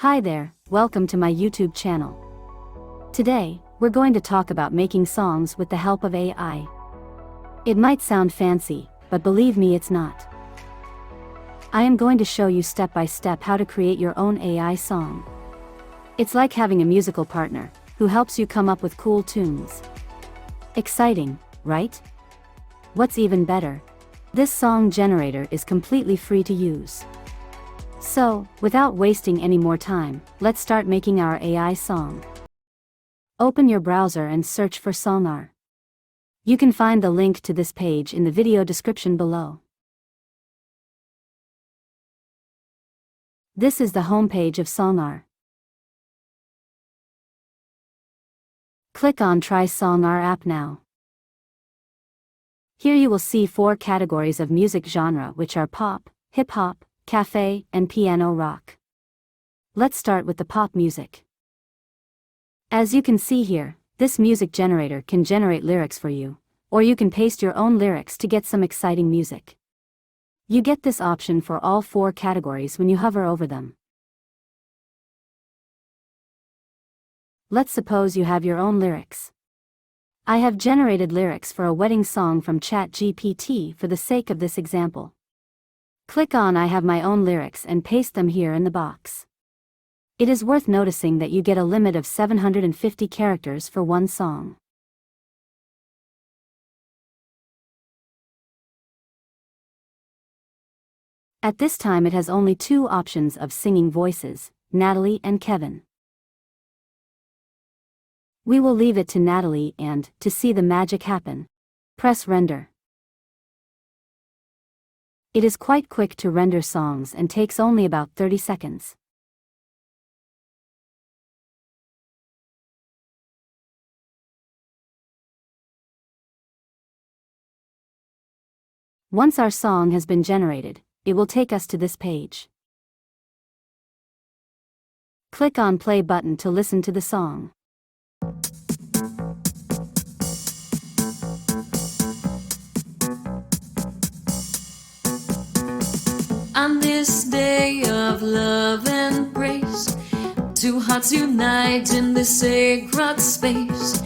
Hi there, welcome to my YouTube channel. Today, we're going to talk about making songs with the help of AI. It might sound fancy, but believe me, it's not. I am going to show you step by step how to create your own AI song. It's like having a musical partner, who helps you come up with cool tunes. Exciting, right? What's even better? This song generator is completely free to use. So, without wasting any more time, let's start making our AI song. Open your browser and search for SongR. You can find the link to this page in the video description below. This is the home page of SongR. Click on Try SongR app now. Here you will see 4 categories of music genre, which are pop, hip-hop, cafe, and piano rock. Let's start with the pop music. As you can see here, this music generator can generate lyrics for you, or you can paste your own lyrics to get some exciting music. You get this option for all 4 categories when you hover over them. Let's suppose you have your own lyrics. I have generated lyrics for a wedding song from ChatGPT for the sake of this example. Click on I have my own lyrics and paste them here in the box. It is worth noticing that you get a limit of 750 characters for one song. At this time it has only 2 options of singing voices, Natalie and Kevin. We will leave it to Natalie and, to see the magic happen, press render. It is quite quick to render songs and takes only about 30 seconds. Once our song has been generated, it will take us to this page. Click on play button to listen to the song. On this day of love and grace, 2 hearts unite in this sacred space.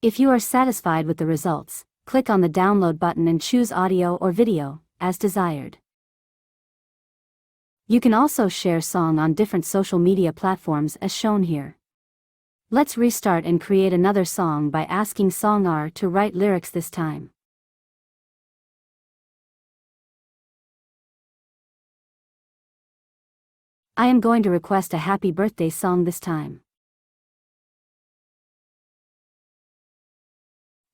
If you are satisfied with the results, click on the download button and choose audio or video, as desired. You can also share song on different social media platforms as shown here. Let's restart and create another song by asking SongR to write lyrics this time. I am going to request a happy birthday song this time.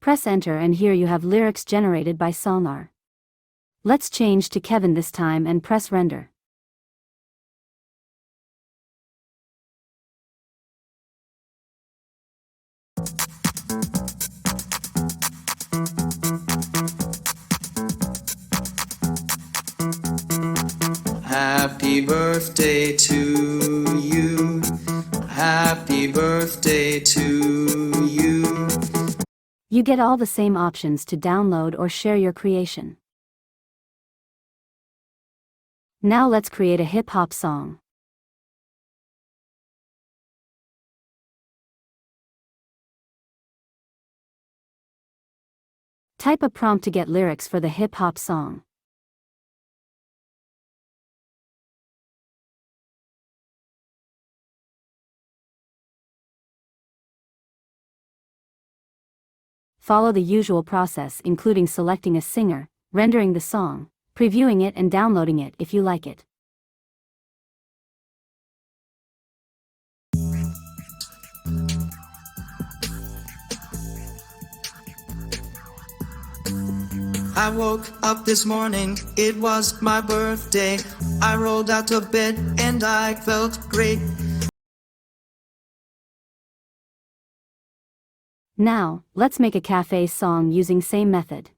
Press enter and here you have lyrics generated by SongR. Let's change to Kevin this time and press render. Happy birthday to you. Happy birthday to you. You get all the same options to download or share your creation. Now let's create a hip-hop song. Type a prompt to get lyrics for the hip-hop song. Follow the usual process, including selecting a singer, rendering the song, previewing it and downloading it if you like it. I woke up this morning, it was my birthday. I rolled out of bed and I felt great. Now, let's make a cafe song using same method.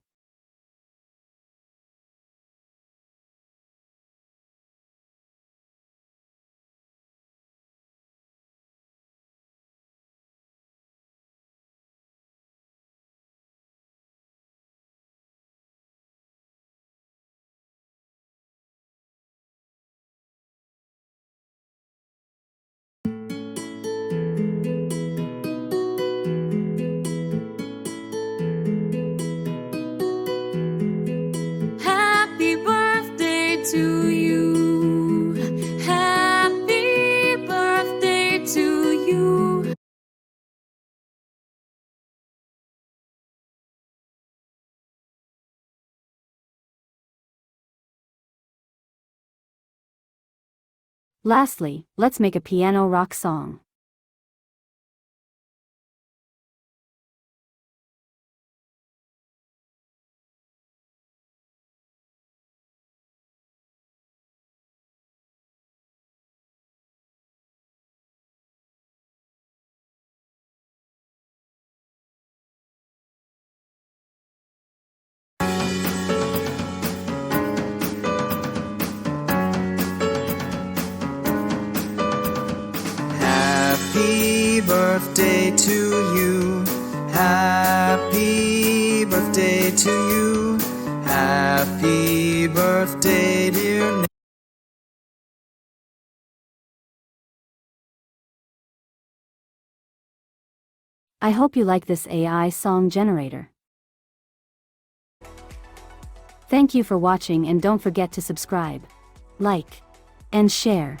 Lastly, let's make a piano rock song. Happy birthday to you. Happy birthday to you. Happy birthday, dear. I hope you like this AI song generator. Thank you for watching and don't forget to subscribe, like, and share.